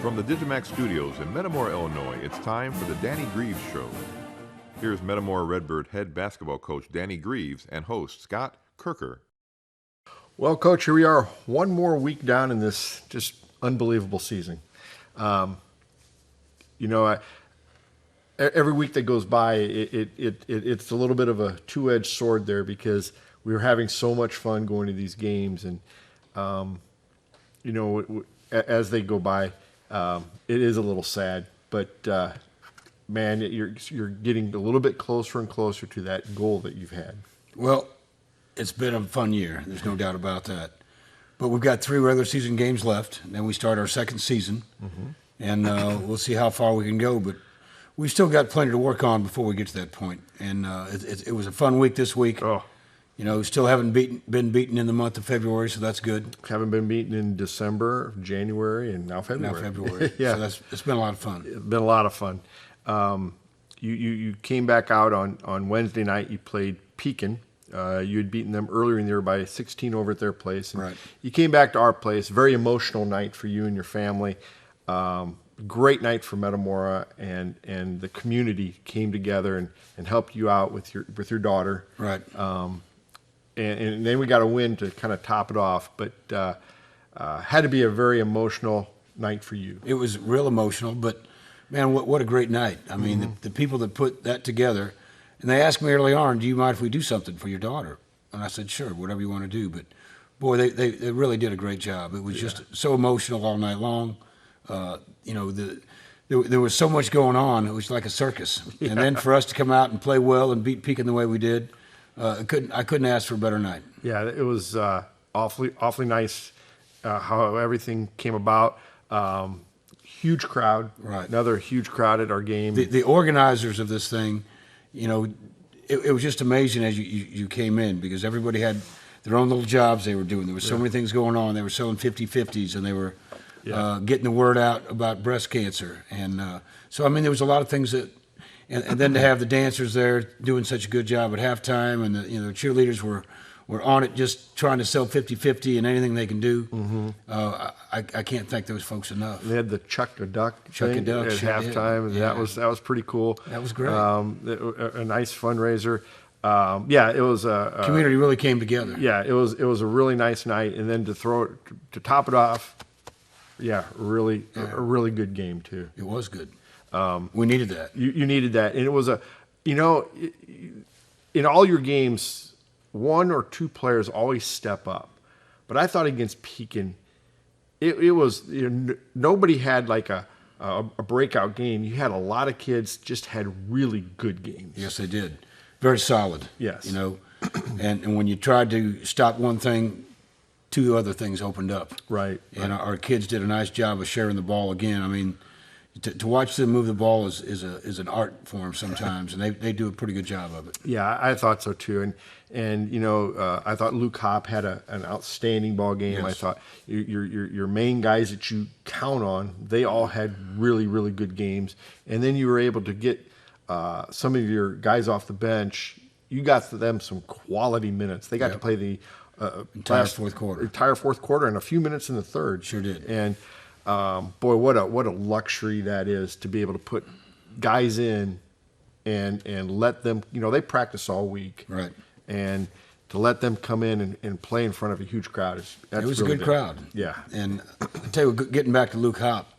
From the digiMAX studios in Metamora, Illinois, it's time for the Danny Grieves Show. Here's Metamora Redbird head basketball coach Danny Grieves and host Scott Kerker. Well, Coach, here we are, one more week down in this just unbelievable season. Every week that goes by, it's a little bit of a two-edged sword there because we were having so much fun going to these games, and as they go by, it is a little sad. But man, you're getting a little bit closer and closer to that goal that you've had. Well, it's been a fun year. There's no doubt about that. But we've got 3 regular season games left, and then we start our second season, and we'll see how far we can go. But we've still got plenty to work on before we get to that point. And it was a fun week this week. Oh. Still haven't been beaten in the month of February, so that's good. Haven't been beaten in December, January, and now February. Yeah. So it's been a lot of fun. It's been a lot of fun. You came back out on Wednesday night. You played Pekin. You had beaten them earlier in the year by 16 over at their place. And right. You came back to our place. Very emotional night for you and your family. Great night for Metamora, and the community came together and helped you out with your daughter. Right. And then we got a win to kind of top it off, but had to be a very emotional night for you. It was real emotional, but man, what a great night. I mean, the people that put that together, and they asked me early on, do you mind if we do something for your daughter? And I said, sure, whatever you want to do. But boy, they really did a great job. It was just so emotional all night long. There was so much going on. It was like a circus. Yeah. And then for us to come out and play well and beat Pekin the way we did, I couldn't ask for a better night. Yeah, it was awfully nice how everything came about. Huge crowd, right? Another huge crowd at our game. The organizers of this thing, it was just amazing as you came in, because everybody had their own little jobs they were doing. There were so many things going on. They were selling 50/50s, and they were getting the word out about breast cancer. And so, I mean, there was a lot of things that. And then to have the dancers there doing such a good job at halftime, and the cheerleaders were on it, just trying to sell 50/50 and anything they can do. I can't thank those folks enough. They had the Chuck a Duck at halftime, and that was pretty cool. That was great. A nice fundraiser. It was a community really came together. Yeah, it was a really nice night, and then to top it off, a really good game too. It was good. We needed that. You needed that. And it was in all your games, 1 or 2 players always step up. But I thought against Pekin, it was, nobody had like a breakout game. You had a lot of kids just had really good games. Yes, they did. Very solid. Yes. And when you tried to stop one thing, 2 other things opened up. Right. And our kids did a nice job of sharing the ball again. I mean, to watch them move the ball is an art form sometimes, and they do a pretty good job of it. Yeah, I thought so too, and I thought Luke Hopp had an outstanding ball game. Yes. I thought your main guys that you count on, they all had really good games, and then you were able to get some of your guys off the bench. You got them some quality minutes. They got to play the entire fourth quarter and a few minutes in the third. Sure did. And boy, what a luxury that is to be able to put guys in and let them, they practice all week. Right. And to let them come in and play in front of a huge crowd, it was really a good crowd. Yeah. And I tell you, getting back to Luke Hopp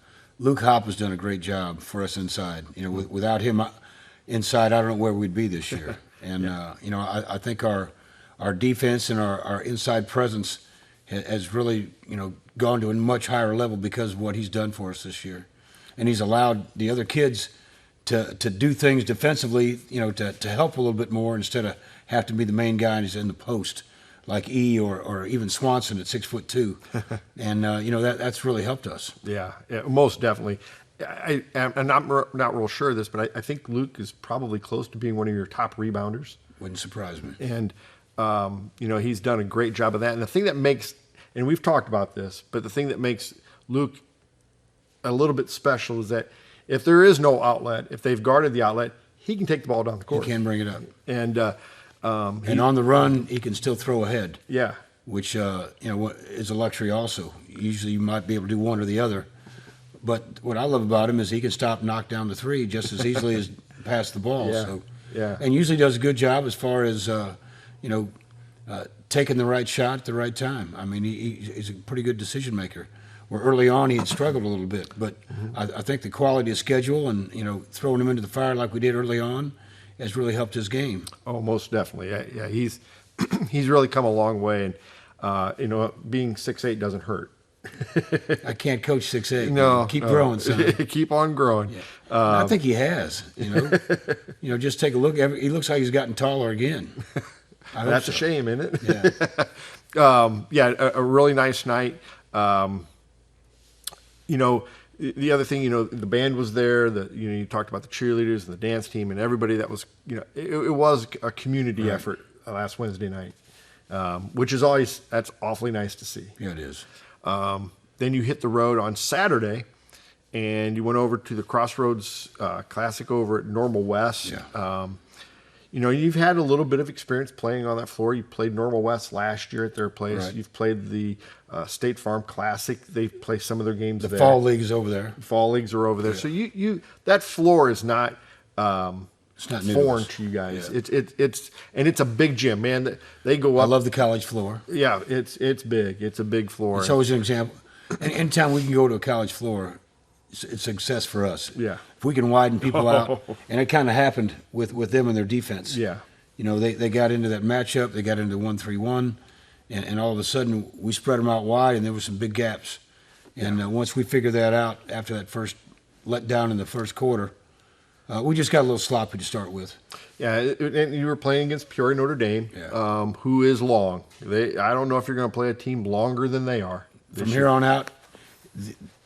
has done a great job for us inside. Without him inside, I don't know where we'd be this year. And, I think our defense and our inside presence has really, gone to a much higher level because of what he's done for us this year. And he's allowed the other kids to do things defensively, to help a little bit more instead of have to be the main guy and he's in the post like E or even Swanson at 6'2". And, that's really helped us. Yeah, most definitely. I'm not real sure of this, but I think Luke is probably close to being one of your top rebounders. Wouldn't surprise me. And, he's done a great job of that. And the thing that makes, and we've talked about this, but the thing that makes Luke a little bit special is that if there is no outlet, if they've guarded the outlet, he can take the ball down the court. He can bring it up. And on the run, he can still throw ahead. Yeah. Which, is a luxury also. Usually you might be able to do one or the other. But what I love about him is he can stop, knock down the three just as easily as pass the ball. Yeah. So, Yeah. and usually does a good job as far as taking the right shot at the right time. I mean, he's a pretty good decision maker. Where early on he had struggled a little bit, but I think the quality of schedule and throwing him into the fire like we did early on has really helped his game. Oh, most definitely. Yeah, he's he's really come a long way, and being 6'8" doesn't hurt. I can't coach 6'8". No, Keep growing, son. Keep on growing. Yeah. I think he has. Just take a look. He looks like he's gotten taller again. That's a shame, isn't it? Yeah. A really nice night. The other thing, the band was there. You talked about the cheerleaders and the dance team and everybody that was, it was a community effort last Wednesday night, which is that's awfully nice to see. Yeah, it is. Then you hit the road on Saturday, and you went over to the Crossroads Classic over at Normal West. Yeah. You've had a little bit of experience playing on that floor. You played Normal West last year at their place. Right. You've played the State Farm Classic. They play some of their games there. The fall league is over there. Fall leagues are over there. Yeah. So you that floor is not it's not foreign to you guys. Yeah. It's a big gym, man. They go up. I love the college floor. Yeah, it's big. It's a big floor. It's always an example. And anytime we can go to a college floor, it's success for us. Yeah. If we can widen people out, and it kind of happened with them and their defense. Yeah. They got into that matchup. They got into 1-3-1, and all of a sudden we spread them out wide, and there were some big gaps. And once we figured that out after that first letdown in the first quarter, we just got a little sloppy to start with. Yeah, and you were playing against Peoria Notre Dame, who is long. I don't know if you're going to play a team longer than they are. From here on out,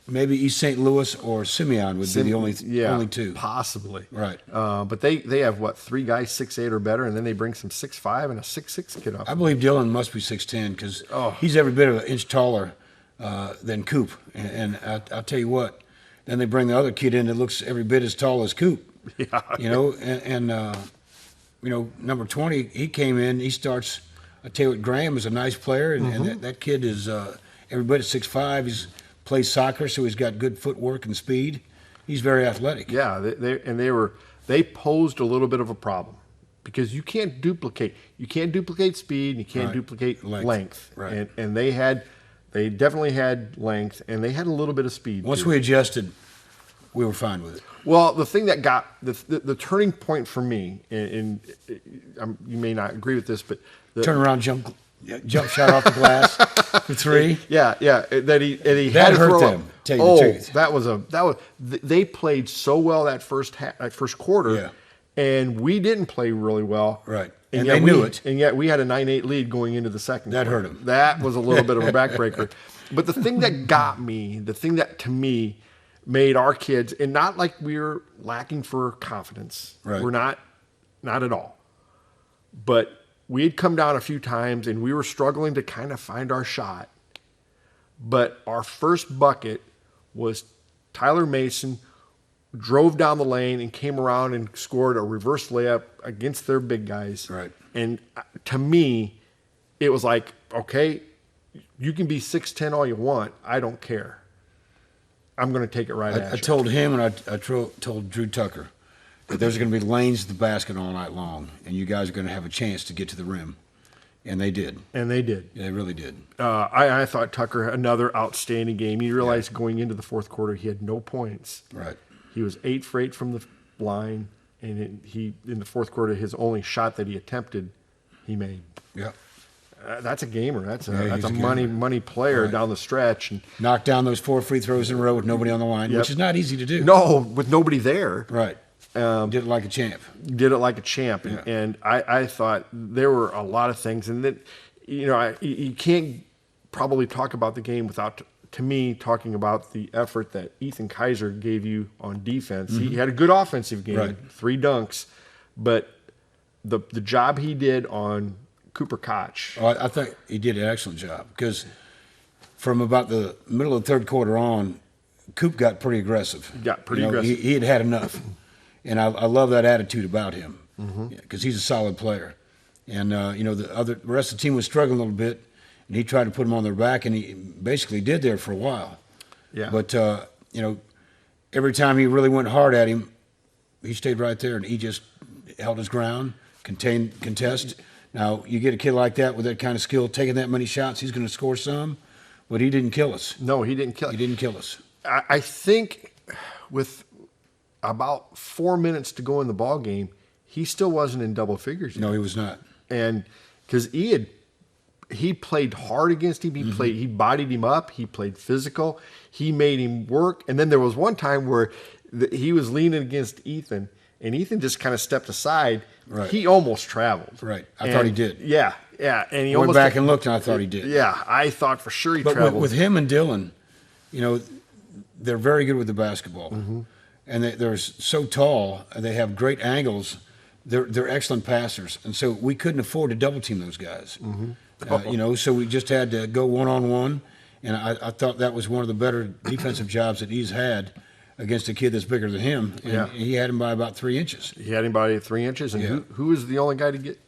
maybe East St. Louis or Simeon would be the only two. Possibly. Right. But they have, 3 guys 6'8" or better, and then they bring some 6'5" and a 6'6" kid up. I believe Dylan must be 6'10" because he's every bit of an inch taller than Coop. And I'll tell you what, then they bring the other kid in that looks every bit as tall as Coop. Yeah. Number 20, he came in, he starts, I tell you what, Graham is a nice player, and that kid is every bit of 6'5". He's plays soccer, so he's got good footwork and speed. He's very athletic. Yeah, they posed a little bit of a problem because you can't duplicate speed and you can't duplicate length. Right. And they definitely had length and they had a little bit of speed. Once too. we adjusted, we were fine with it. Well, the thing that got the turning point for me, and you may not agree with this, but turn around, jump shot off the glass for 3. Yeah. That he that had to hurt throw them. Up. Tell you the truth. That was they played so well that first quarter, and we didn't play really well. Right, and they knew it. And yet we had a 9-8 lead going into the second. That quarter. hurt them. That was a little bit of a backbreaker. But the thing that got me, the thing that to me made our kids, and not like we were lacking for confidence. Right. We're not at all. But we had come down a few times and we were struggling to kind of find our shot. But our first bucket was Tyler Mason drove down the lane and came around and scored a reverse layup against their big guys. Right. And to me, it was like, okay, you can be 6'10" all you want. I don't care. I'm going to take it right at you. I told him and I told Drew Tucker that there's going to be lanes to the basket all night long, and you guys are going to have a chance to get to the rim. And they did. And they did. Yeah, they really did. I thought Tucker, another outstanding game. You realize going into the fourth quarter, he had no points. Right. He was 8 for 8 from the line, and he in the fourth quarter, his only shot that he attempted, he made. Yeah. That's a gamer. That's a gamer. money player down the stretch. And knocked down those 4 free throws in a row with nobody on the line, which is not easy to do. No, with nobody there. Right. Did it like a champ. Yeah. And I thought there were a lot of things. And that, you can't probably talk about the game without, to me, talking about the effort that Ethan Kaiser gave you on defense. He had a good offensive game, 3 dunks. But the job he did on Cooper Koch. I think he did an excellent job because from about the middle of the third quarter on, Coop got pretty aggressive. Aggressive. He had enough. And I love that attitude about him because he's a solid player. And, the rest of the team was struggling a little bit, and he tried to put them on their back, and he basically did there for a while. Yeah. But, every time he really went hard at him, he stayed right there and he just held his ground, contest. Now, you get a kid like that with that kind of skill, taking that many shots, he's going to score some, but he didn't kill us. No, he didn't kill. He didn't kill us. I think with about 4 minutes to go in the ball game, he still wasn't in double figures yet. No, he was not. And because he played hard against him, he bodied him up, he played physical, he made him work. And then there was one time where he was leaning against Ethan, and Ethan just kind of stepped aside. Right. He almost traveled. Right. I thought he did. Yeah. And he Went almost back and looked, and I thought he did. Yeah, I thought for sure he But traveled. with him and Dylan, they're very good with the basketball. And they're so tall, and they have great angles. They're excellent passers. And so we couldn't afford to double team those guys. So we just had to go one-on-one. And I thought that was one of the better defensive jobs that he's had against a kid that's bigger than him. And he had him by about 3 inches. He had him by 3 inches. And who was the only guy to get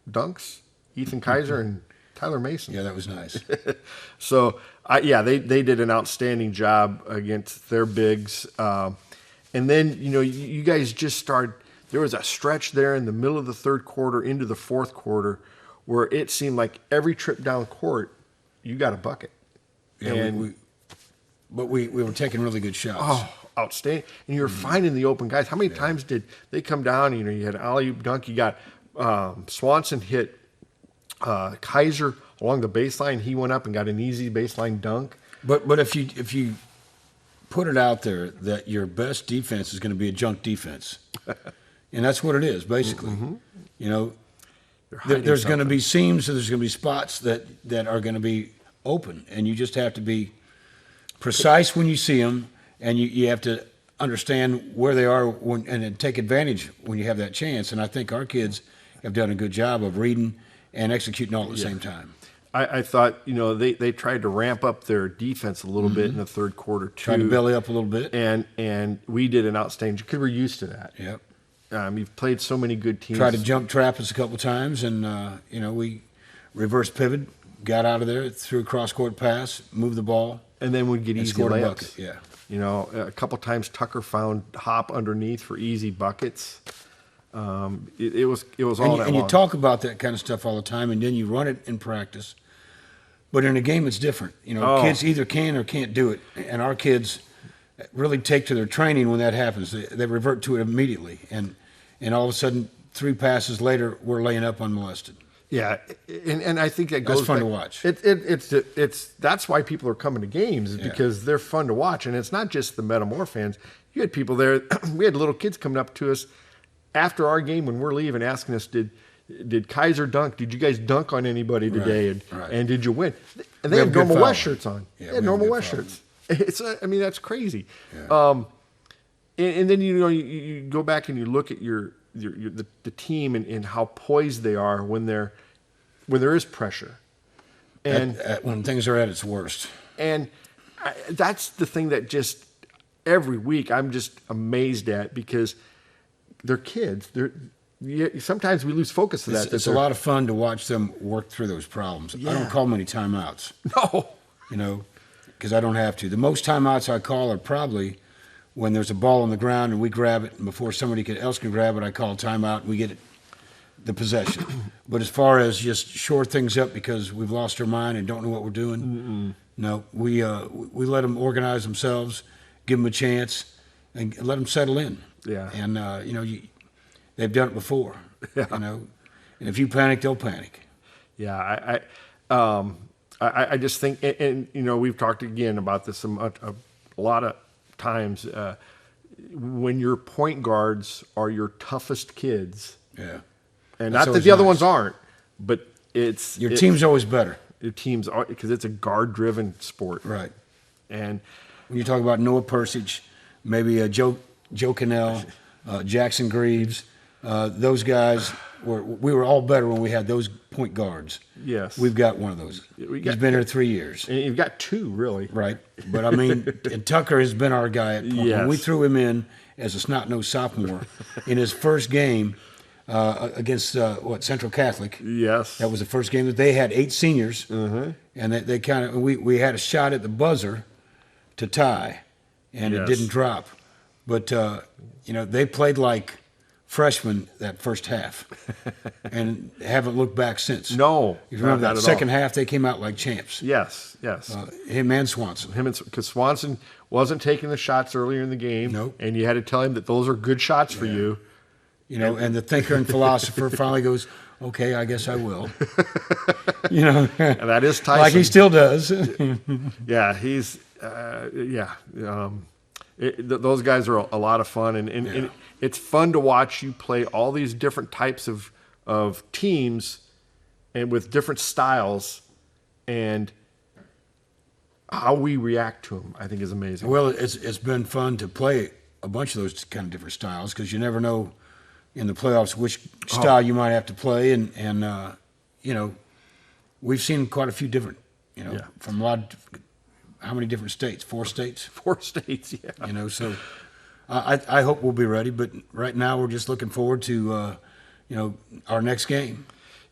dunks? Ethan Kaiser and Tyler Mason. Yeah, that was nice. So, they did an outstanding job against their bigs. And then, you guys just started – there was a stretch there in the middle of the third quarter into the fourth quarter where it seemed like every trip down court, you got a bucket. Yeah, but we were taking really good shots. Oh, outstanding. And you were finding the open guys. How many times did they come down? You had alley-oop dunk. You got Swanson hit Kaiser along the baseline. He went up and got an easy baseline dunk. But if you put it out there that your best defense is going to be a junk defense, and that's what it is basically. There's going to be seams, so there's going to be spots that are going to be open, and you just have to be precise when you see them, and you have to understand where they are and then take advantage when you have that chance. And I think our kids have done a good job of reading and executing all at the same time. I thought, they tried to ramp up their defense a little bit in the third quarter too. Tried to belly up a little bit. And we did an outstanding because we're used to that. Yep. You've played so many good teams. Tried to jump trap us a couple times, and we reverse pivot, got out of there, threw a cross-court pass, moved the ball. And then we'd get easy layups. Yeah. A couple times Tucker found Hop underneath for easy buckets. It was all that. And you talk about that kind of stuff all the time, and then you run it in practice. But in a game, it's different. Kids either can or can't do it, and our kids really take to their training when that happens. They revert to it immediately, and all of a sudden, 3 passes later, we're laying up unmolested. Yeah, and I think that goes. That's fun back, to watch. It's that's why people are coming to games because they're fun to watch, and it's not just the Metamore fans. You had people there. We had little kids coming up to us after our game when we're leaving, asking us, "Did Kaiser dunk? Did you guys dunk on anybody today? And did you win?" And they had normal West shirts on. Yeah, they had normal West shirts. That's crazy. Yeah. And then you go back and you look at the team and how poised they are when there is pressure, and when things are at its worst. And that's the thing that just every week I'm just amazed at because they're kids. Sometimes we lose focus of that. It's a lot of fun to watch them work through those problems. Yeah. I don't call many timeouts. No. Because I don't have to. The most timeouts I call are probably when there's a ball on the ground and we grab it, and before somebody else can grab it, I call a timeout and we get the possession. But as far as just shore things up because we've lost our mind and don't know what we're doing, no, we let them organize themselves, give them a chance, and let them settle in. Yeah. And they've done it before. Yeah. And if you panic, they'll panic. Yeah, I just think, and we've talked again about this a lot of times. When your point guards are your toughest kids, and That's not that the other ones aren't, but your team's always better. Your team's because it's a guard-driven sport, Right? And when you talk about Noah Persich, maybe Joe Cannell, Jackson Greaves, those guys we were all better when we had those point guards. Yes, we've got one of those. He's been here 3 years. And you've got 2, really. Right, but I mean, and Tucker has been our guy at point. Yes. When we threw him in as a snot-nosed sophomore in his first game against Central Catholic. Yes, that was the first game that they had 8 seniors, and they kind of we had a shot at the buzzer to tie, and it didn't drop. But they played like freshmen that first half, and haven't looked back since. No, you remember not that at second all. half they came out like champs. Yes. Him and Swanson. Because Swanson wasn't taking the shots earlier in the game. Nope. And you had to tell him that those are good shots for you. And the thinker and philosopher finally goes, "Okay, I guess I will." And that is Tyson. Like he still does. Yeah, he's those guys are a lot of fun, and it's fun to watch you play all these different types of teams, and with different styles, and how we react to them, I think, is amazing. Well, it's been fun to play a bunch of those kind of different styles, because you never know in the playoffs which style you might have to play, and we've seen quite a few different, from a lot of, how many different states? 4 states? 4 states, yeah. So I hope we'll be ready, but right now we're just looking forward to, our next game.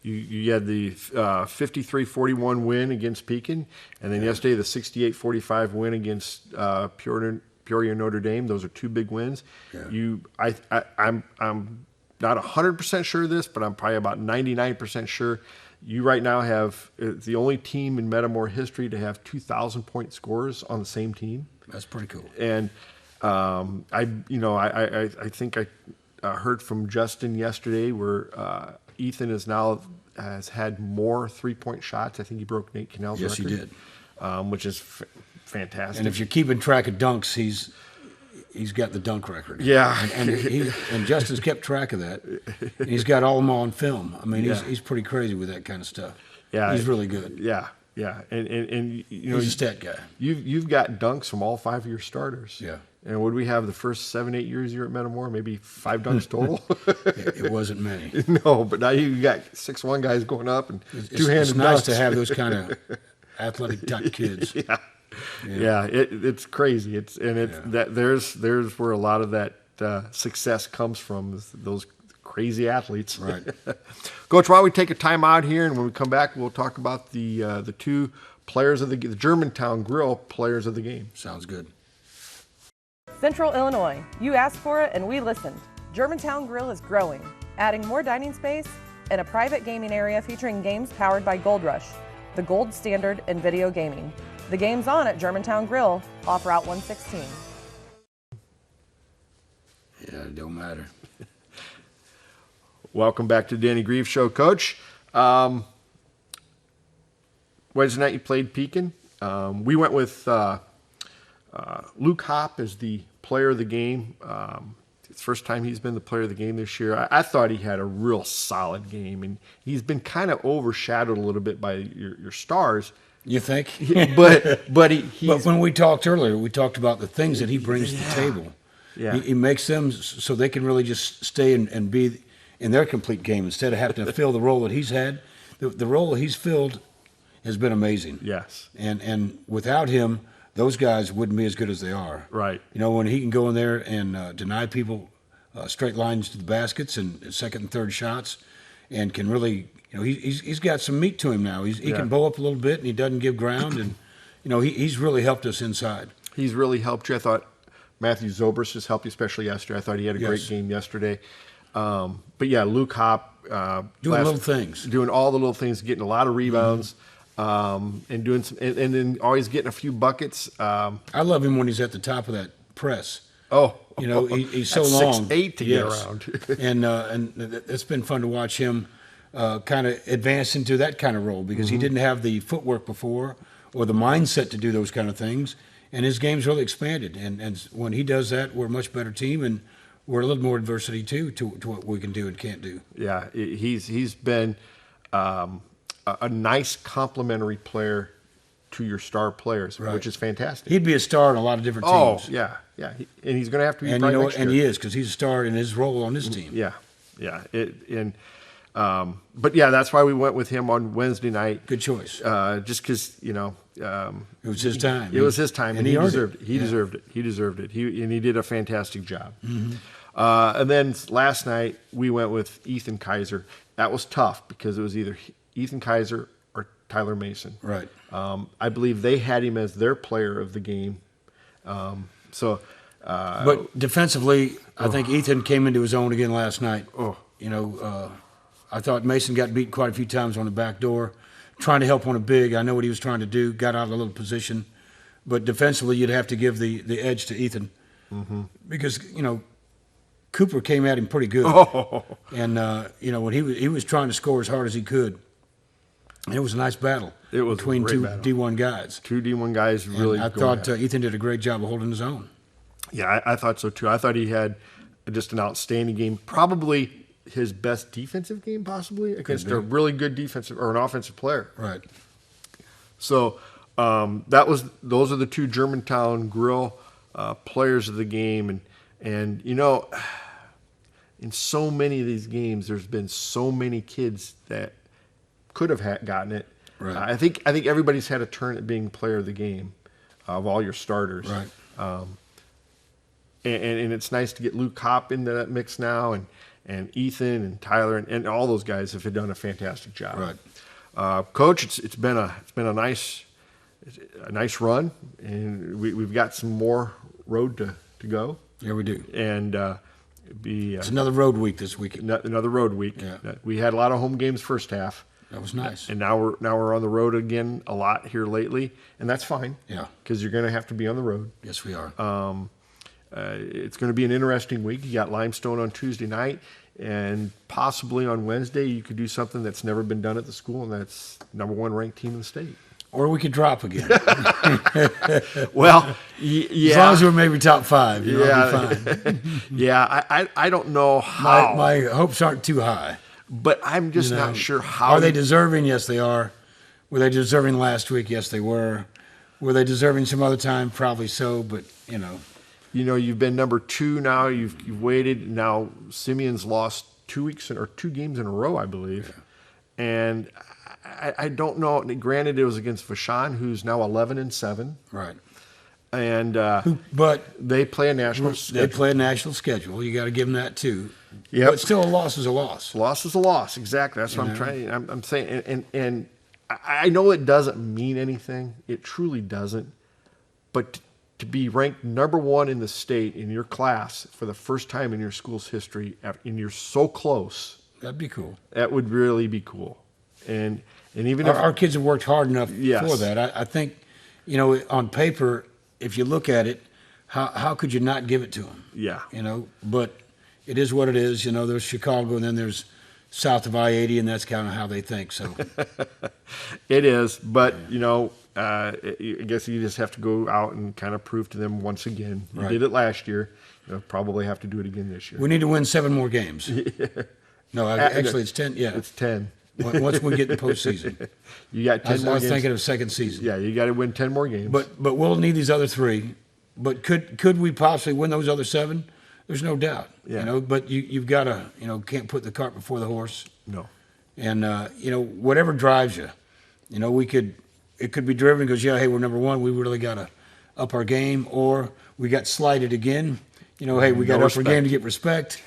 You had the 53-41 win against Pekin, and then yesterday the 68-45 win against Peoria Notre Dame. Those are 2 big wins. Yeah. I'm not 100% sure of this, but I'm probably about 99% sure. You right now have the only team in Metamora history to have 2,000-point scorers on the same team. That's pretty cool. And I think I heard from Justin yesterday where Ethan has had more 3-point shots. I think he broke Nate Cannell's record. Yes, he did. Which is fantastic. And if you're keeping track of dunks, he's got the dunk record. Yeah. And Justin's kept track of that. And he's got all of them on film. I mean, he's pretty crazy with that kind of stuff. Yeah. He's really good. Yeah. And he's a stat guy. You've got dunks from all 5 of your starters. Yeah. And would we have the first 7-8 years you were at Metamora? Maybe 5 dunks total? It wasn't many. No, but now you got 6'1" guys going up and two-handed It's nice dunks. to have those kind of athletic type kids. Yeah, it's crazy. There's where a lot of that success comes from, is those crazy athletes. Right. Coach, why don't we take a time out here, and when we come back, we'll talk about the 2 players of the Germantown Grill players of the game. Sounds good. Central Illinois, you asked for it and we listened. Germantown Grill is growing, adding more dining space and a private gaming area featuring games powered by Gold Rush, the gold standard in video gaming. The game's on at Germantown Grill, off Route 116. Yeah, it don't matter. Welcome back to the Danny Grieves Show, Coach. Wednesday night you played Pekin. We went with Luke Hopp as the player of the game. It's the first time he's been the player of the game this year. I thought he had a real solid game, and he's been kind of overshadowed a little bit by your stars. You think? But But when we talked earlier, we talked about the things that he brings to the table. Yeah. He makes them so they can really just stay and be in their complete game instead of having to fill the role that he's had. The role that he's filled has been amazing. Yes. And without him, those guys wouldn't be as good as they are. Right. When he can go in there and deny people straight lines to the baskets and second and third shots, and can really, he's got some meat to him now. He can bow up a little bit, and he doesn't give ground, and he's really helped us inside. He's really helped you. I thought Matthew Zobrist has helped you, especially yesterday. I thought he had a great game yesterday. But yeah, Luke Hopp doing little things, doing all the little things, getting a lot of rebounds. And doing some, and then always getting a few buckets. I love him when he's at the top of that press. He's so long, 6'8" to get around, and it's been fun to watch him kind of advance into that kind of role, because he didn't have the footwork before or the mindset to do those kind of things, and his game's really expanded. And when he does that, we're a much better team, and we're a little more adversity too to what we can do and can't do. Yeah, he's been a nice complementary player to your star players, which is fantastic. He'd be a star in a lot of different teams. Oh, yeah. And he's going to have to be. And next year. And he is, because he's a star in his role on his team. Yeah. But yeah, that's why we went with him on Wednesday night. Good choice. Just because it was his time. It was his time, and he deserved it. He deserved it. He did a fantastic job. And then last night we went with Ethan Kaiser. That was tough because it was either Ethan Kaiser or Tyler Mason. Right. I believe they had him as their player of the game. So But defensively, I think Ethan came into his own again last night. I thought Mason got beat quite a few times on the back door, trying to help on a big. I know what he was trying to do, got out of a little position. But defensively, you'd have to give the edge to Ethan because, Cooper came at him pretty good. And, when he was trying to score as hard as he could. And it was a nice battle. It was between a great two battle. D1 guys. Two D1 guys really. And I thought Ethan did a great job of holding his own. Yeah, I thought so too. I thought he had just an outstanding game. Probably his best defensive game, possibly against a really good defensive or an offensive player. Right. So those are the two Germantown Grill players of the game, and in so many of these games, there's been so many kids that could have gotten it. Right. I think everybody's had a turn at being player of the game of all your starters. Right. And it's nice to get Luke Hopp into that mix now, and Ethan and Tyler and all those guys have done a fantastic job. Right. Coach, it's been a nice run, and we've got some more road to go. Yeah, we do. And it's another road week this week. Another road week. Yeah. We had a lot of home games first half. That was nice. And now we're on the road again a lot here lately, and that's fine. Yeah. Because you're going to have to be on the road. Yes, we are. It's going to be an interesting week. You got Limestone on Tuesday night, and possibly on Wednesday you could do something that's never been done at the school, and that's number 1 ranked team in the state. Or we could drop again. Well, yeah. As long as we're maybe top 5, yeah, I'll be fine. Yeah, I don't know how. My hopes aren't too high. But I'm just not sure how. Are they deserving? Yes, they are. Were they deserving last week? Yes, they were. Were they deserving some other time? Probably so, but, you've been number 2 now. You've waited. Now Simeon's lost 2 games in a row, I believe. Yeah. And I don't know. Granted, it was against Vashon, who's now 11-7. Right. And but they play a national schedule. They play a national schedule. You got to give them that too. Yeah. But still, a loss is a loss. Loss is a loss. Exactly. That's what I'm trying. I'm saying, and I know it doesn't mean anything. It truly doesn't. But to be ranked number 1 in the state in your class for the first time in your school's history, and you're so close. That'd be cool. That would really be cool. And even our kids have worked hard enough yes. for that. I think, on paper, if you look at it, how could you not give it to them? Yeah. But it is what it is. There's Chicago, and then there's south of I-80, and that's kind of how they think. So it is. But, I guess you just have to go out and kind of prove to them once again. You did it last year. You'll probably have to do it again this year. We need to win 7 more games. No, actually, it's 10. Yeah. It's 10. Once we get in the postseason. You got 10 more I was games. thinking of second season. Yeah, you got to win 10 more games. But we'll need these other 3. But could we possibly win those other 7? There's no doubt. Yeah. But you've got to, can't put the cart before the horse. No. And, whatever drives you, it could be driven because, hey, we're number 1. We really got to up our game. Or we got slighted again. Hey, we got to up our game to get respect.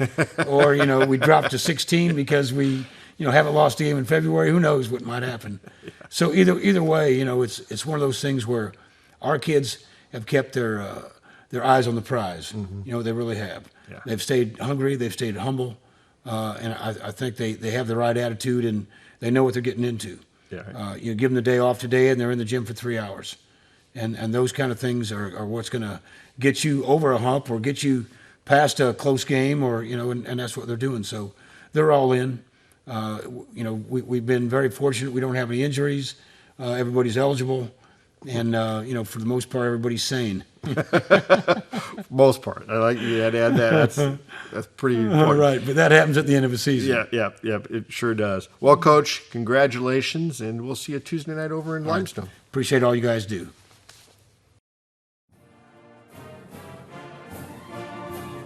Or, we dropped to 16 because we, haven't lost a game in February. Who knows what might happen? Yeah. So either way, it's one of those things where our kids have kept their eyes on the prize. Mm-hmm. They really have. Yeah. They've stayed hungry. They've stayed humble. And I think they have the right attitude, and they know what they're getting into. Yeah. Give them the day off today, and they're in the gym for 3 hours. And those kind of things are what's going to get you over a hump or get you past a close game, or and that's what they're doing. So they're all in. We've been very fortunate. We don't have any injuries. Everybody's eligible, and for the most part, everybody's sane. Most part. I like you had to add that. That's pretty important. Right, but that happens at the end of a season. Yeah. It sure does. Well, Coach, congratulations, and we'll see you Tuesday night over in Limestone. Right. Appreciate all you guys do.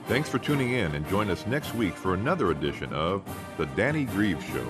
Thanks for tuning in, and join us next week for another edition of The Danny Grieves Show.